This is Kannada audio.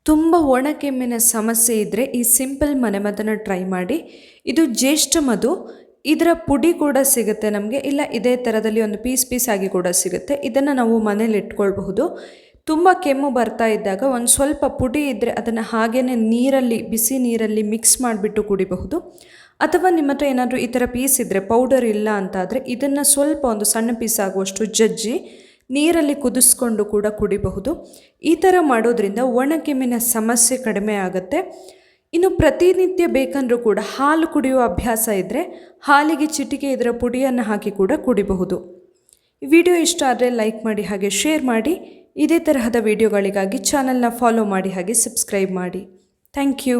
ತುಂಬ ಒಣ ಕೆಮ್ಮಿನ ಸಮಸ್ಯೆ ಇದ್ದರೆ ಈ ಸಿಂಪಲ್ ಮನೆಮದ್ದನ್ನು ಟ್ರೈ ಮಾಡಿ. ಇದು ಜ್ಯೇಷ್ಠ ಮಧು. ಇದರ ಪುಡಿ ಕೂಡ ಸಿಗುತ್ತೆ ನಮಗೆ, ಇಲ್ಲ ಇದೇ ಥರದಲ್ಲಿ ಒಂದು ಪೀಸ್ ಆಗಿ ಕೂಡ ಸಿಗುತ್ತೆ. ಇದನ್ನು ನಾವು ಮನೇಲಿ ಇಟ್ಕೊಳ್ಬಹುದು. ತುಂಬ ಕೆಮ್ಮು ಬರ್ತಾ ಇದ್ದಾಗ ಒಂದು ಸ್ವಲ್ಪ ಪುಡಿ ಇದ್ದರೆ ಅದನ್ನು ಹಾಗೇ ನೀರಲ್ಲಿ, ಬಿಸಿ ನೀರಲ್ಲಿ ಮಿಕ್ಸ್ ಮಾಡಿಬಿಟ್ಟು ಕುಡಿಬಹುದು. ಅಥವಾ ನಿಮ್ಮ ಹತ್ರ ಏನಾದರೂ ಈ ಥರ ಪೀಸ್ ಇದ್ದರೆ, ಪೌಡರ್ ಇಲ್ಲ ಅಂತಾದರೆ ಇದನ್ನು ಸ್ವಲ್ಪ ಒಂದು ಸಣ್ಣ ಪೀಸ್ ಆಗುವಷ್ಟು ಜಜ್ಜಿ ನೀರಲ್ಲಿ ಕುದಿಸ್ಕೊಂಡು ಕೂಡ ಕುಡಿಬಹುದು. ಈ ಥರ ಮಾಡೋದ್ರಿಂದ ಒಣ ಕೆಮ್ಮಿನ ಸಮಸ್ಯೆ ಕಡಿಮೆ ಆಗುತ್ತೆ. ಇನ್ನು ಪ್ರತಿನಿತ್ಯ ಬೇಕಂದ್ರೂ ಕೂಡ ಹಾಲು ಕುಡಿಯುವ ಅಭ್ಯಾಸ ಇದ್ದರೆ ಹಾಲಿಗೆ ಚಿಟಿಕೆ ಇದರ ಪುಡಿಯನ್ನು ಹಾಕಿ ಕೂಡ ಕುಡಿಬಹುದು. ಈ ವಿಡಿಯೋ ಇಷ್ಟ ಆದರೆ ಲೈಕ್ ಮಾಡಿ, ಹಾಗೆ ಶೇರ್ ಮಾಡಿ. ಇದೇ ತರಹದ ವಿಡಿಯೋಗಳಿಗಾಗಿ ಚಾನಲ್ನ ಫಾಲೋ ಮಾಡಿ, ಹಾಗೆ ಸಬ್ಸ್ಕ್ರೈಬ್ ಮಾಡಿ. Thank you.